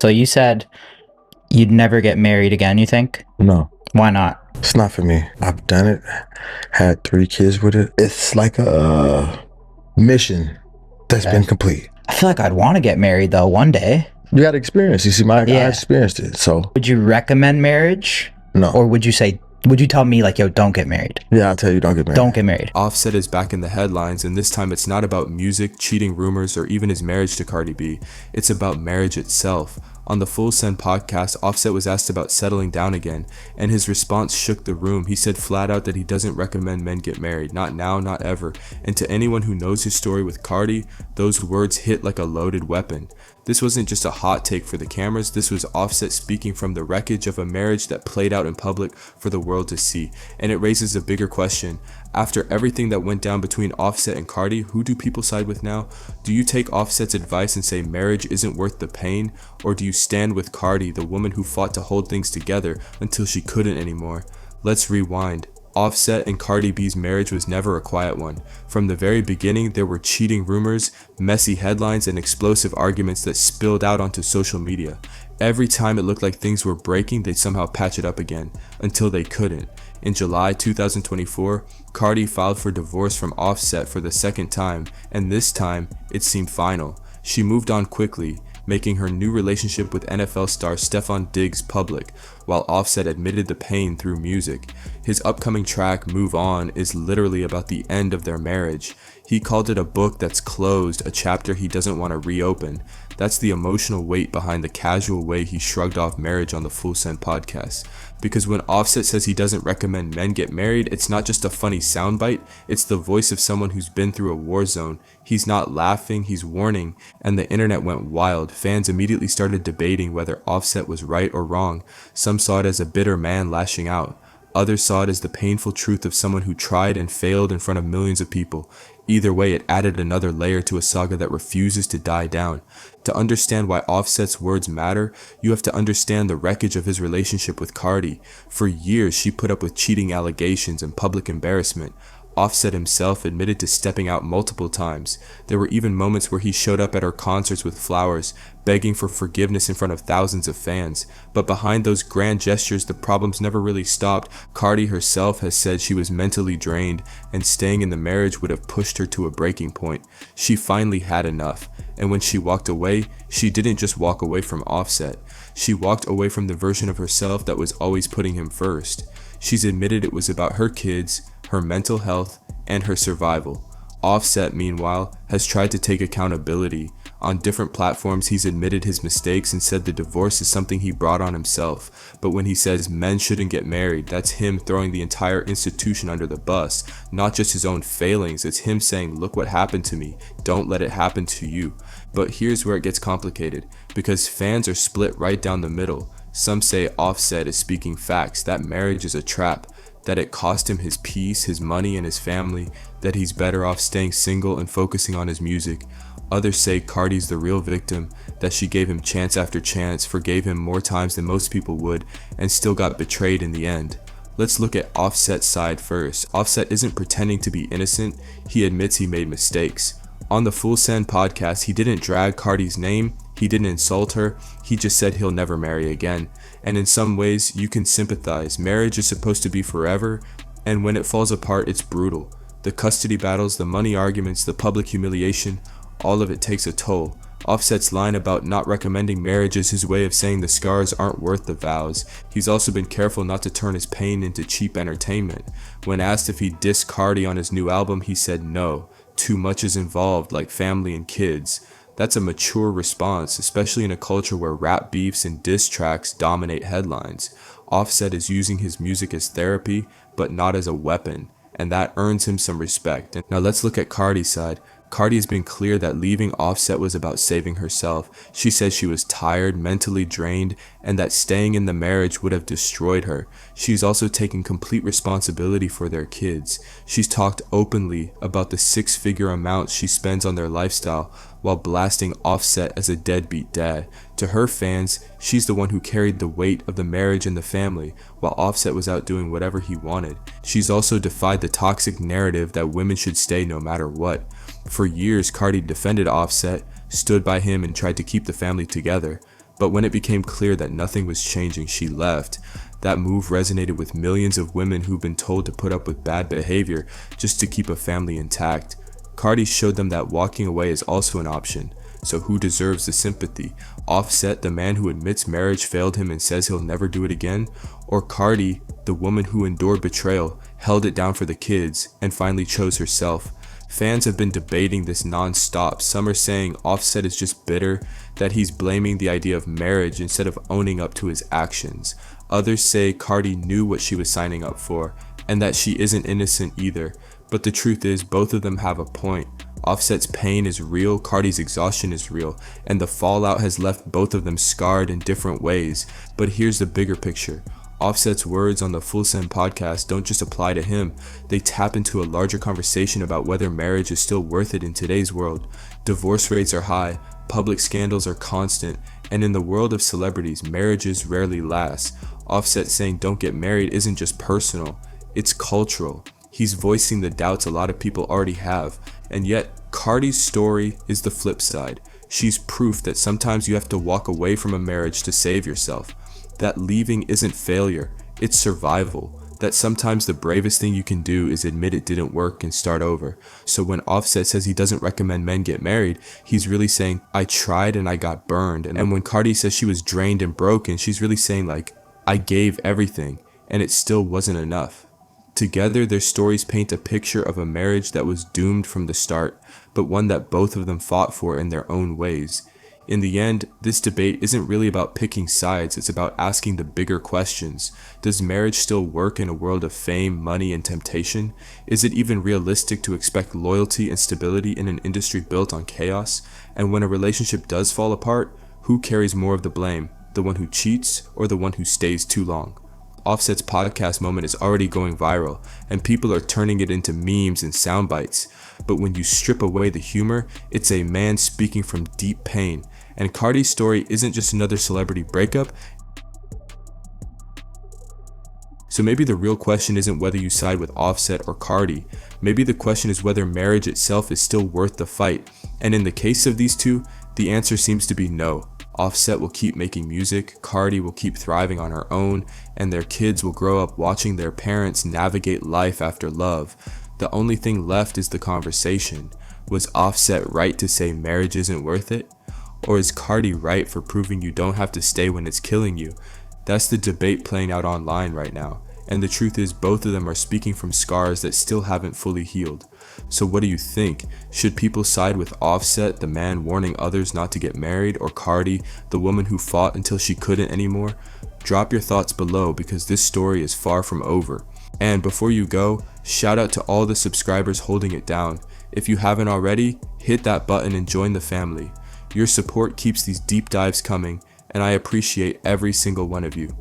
So you said you'd never get married again, you think? No, Why not? it's not for me. I've done it, had 3 kids with it. It's like a mission that's Okay. been complete. I feel like I'd want to get married though one day. You got to experience. You see, I Yeah. experienced it. So Would you recommend marriage? no. Or would you tell me like, yo, don't get married? Yeah, I'll tell you, don't get married. Don't get married. Offset is back in the headlines, and this time it's not about music, cheating rumors, or even his marriage to Cardi B. It's about marriage itself. On the Full Send podcast, Offset was asked about settling down again, and his response shook the room. He said flat out that he doesn't recommend men get married, not now, not ever. And to anyone who knows his story with Cardi, those words hit like a loaded weapon. This wasn't just a hot take for the cameras, this was Offset speaking from the wreckage of a marriage that played out in public for the world to see. And it raises a bigger question. After everything that went down between Offset and Cardi, who do people side with now? Do you take Offset's advice and say marriage isn't worth the pain? Or do you stand with Cardi, the woman who fought to hold things together until she couldn't anymore? Let's rewind. Offset and Cardi B's marriage was never a quiet one. From the very beginning, there were cheating rumors, messy headlines, and explosive arguments that spilled out onto social media. Every time it looked like things were breaking, they'd somehow patch it up again, until they couldn't. In July 2024, Cardi filed for divorce from Offset for the second time, and this time, it seemed final. She moved on quickly, making her new relationship with NFL star Stefon Diggs public, while Offset admitted the pain through music. His upcoming track, Move On, is literally about the end of their marriage. He called it a book that's closed, a chapter he doesn't want to reopen. That's the emotional weight behind the casual way he shrugged off marriage on the Full Send podcast. Because when Offset says he doesn't recommend men get married, it's not just a funny soundbite, it's the voice of someone who's been through a war zone. He's not laughing, he's warning, and the internet went wild. Fans immediately started debating whether Offset was right or wrong. Some saw it as a bitter man lashing out. Others saw it as the painful truth of someone who tried and failed in front of millions of people. Either way, it added another layer to a saga that refuses to die down. To understand why Offset's words matter, you have to understand the wreckage of his relationship with Cardi. For years, she put up with cheating allegations and public embarrassment. Offset himself admitted to stepping out multiple times. There were even moments where he showed up at her concerts with flowers, begging for forgiveness in front of thousands of fans. But behind those grand gestures, the problems never really stopped. Cardi herself has said she was mentally drained, and staying in the marriage would have pushed her to a breaking point. She finally had enough, and when she walked away, she didn't just walk away from Offset. She walked away from the version of herself that was always putting him first. She's admitted it was about her kids, her mental health, and her survival. Offset, meanwhile, has tried to take accountability. On different platforms, he's admitted his mistakes and said the divorce is something he brought on himself. But when he says men shouldn't get married, that's him throwing the entire institution under the bus, not just his own failings. It's him saying, look what happened to me, don't let it happen to you. But here's where it gets complicated, because fans are split right down the middle. Some say Offset is speaking facts, that marriage is a trap, that it cost him his peace, his money, and his family, that he's better off staying single and focusing on his music. Others say Cardi's the real victim, that she gave him chance after chance, forgave him more times than most people would, and still got betrayed in the end. Let's look at Offset's side first. Offset isn't pretending to be innocent, he admits he made mistakes. On the Full Send podcast, he didn't drag Cardi's name, he didn't insult her, he just said he'll never marry again. And in some ways, you can sympathize. Marriage is supposed to be forever, and when it falls apart, it's brutal. The custody battles, the money arguments, the public humiliation, all of it takes a toll. Offset's line about not recommending marriage is his way of saying the scars aren't worth the vows. He's also been careful not to turn his pain into cheap entertainment. When asked if he'd diss Cardi on his new album, he said no. Too much is involved, like family and kids. That's a mature response, especially in a culture where rap beefs and diss tracks dominate headlines. Offset is using his music as therapy, but not as a weapon, and that earns him some respect. Now let's look at Cardi's side. Cardi has been clear that leaving Offset was about saving herself. She says she was tired, mentally drained, and that staying in the marriage would have destroyed her. She's also taken complete responsibility for their kids. She's talked openly about the six-figure amounts she spends on their lifestyle while blasting Offset as a deadbeat dad. To her fans, she's the one who carried the weight of the marriage and the family, while Offset was out doing whatever he wanted. She's also defied the toxic narrative that women should stay no matter what. For years, Cardi defended Offset, stood by him, and tried to keep the family together. But when it became clear that nothing was changing, she left. That move resonated with millions of women who've been told to put up with bad behavior just to keep a family intact. Cardi showed them that walking away is also an option. So who deserves the sympathy? Offset, the man who admits marriage failed him and says he'll never do it again? Or Cardi, the woman who endured betrayal, held it down for the kids, and finally chose herself? Fans have been debating this non-stop. Some are saying Offset is just bitter, that he's blaming the idea of marriage instead of owning up to his actions. Others say Cardi knew what she was signing up for, and that she isn't innocent either. But the truth is, both of them have a point. Offset's pain is real, Cardi's exhaustion is real, and the fallout has left both of them scarred in different ways. But here's the bigger picture. Offset's words on the Full Send podcast don't just apply to him, they tap into a larger conversation about whether marriage is still worth it in today's world. Divorce rates are high, public scandals are constant, and in the world of celebrities, marriages rarely last. Offset saying don't get married isn't just personal, it's cultural. He's voicing the doubts a lot of people already have, and yet Cardi's story is the flip side. She's proof that sometimes you have to walk away from a marriage to save yourself. That leaving isn't failure, it's survival. That sometimes the bravest thing you can do is admit it didn't work and start over. So when Offset says he doesn't recommend men get married, he's really saying, I tried and I got burned. And when Cardi says she was drained and broken, she's really saying like, I gave everything and it still wasn't enough. Together, their stories paint a picture of a marriage that was doomed from the start, but one that both of them fought for in their own ways. In the end, this debate isn't really about picking sides, it's about asking the bigger questions. Does marriage still work in a world of fame, money, and temptation? Is it even realistic to expect loyalty and stability in an industry built on chaos? And when a relationship does fall apart, who carries more of the blame? The one who cheats or the one who stays too long? Offset's podcast moment is already going viral, and people are turning it into memes and sound bites. But when you strip away the humor, it's a man speaking from deep pain. And Cardi's story isn't just another celebrity breakup. So maybe the real question isn't whether you side with Offset or Cardi. Maybe the question is whether marriage itself is still worth the fight. And in the case of these two, the answer seems to be no. Offset will keep making music, Cardi will keep thriving on her own, and their kids will grow up watching their parents navigate life after love. The only thing left is the conversation. Was Offset right to say marriage isn't worth it? Or is Cardi right for proving you don't have to stay when it's killing you? That's the debate playing out online right now. And the truth is, both of them are speaking from scars that still haven't fully healed. So what do you think? Should people side with Offset, the man warning others not to get married, or Cardi, the woman who fought until she couldn't anymore? Drop your thoughts below because this story is far from over. And before you go, shout out to all the subscribers holding it down. If you haven't already, hit that button and join the family. Your support keeps these deep dives coming, and I appreciate every single one of you.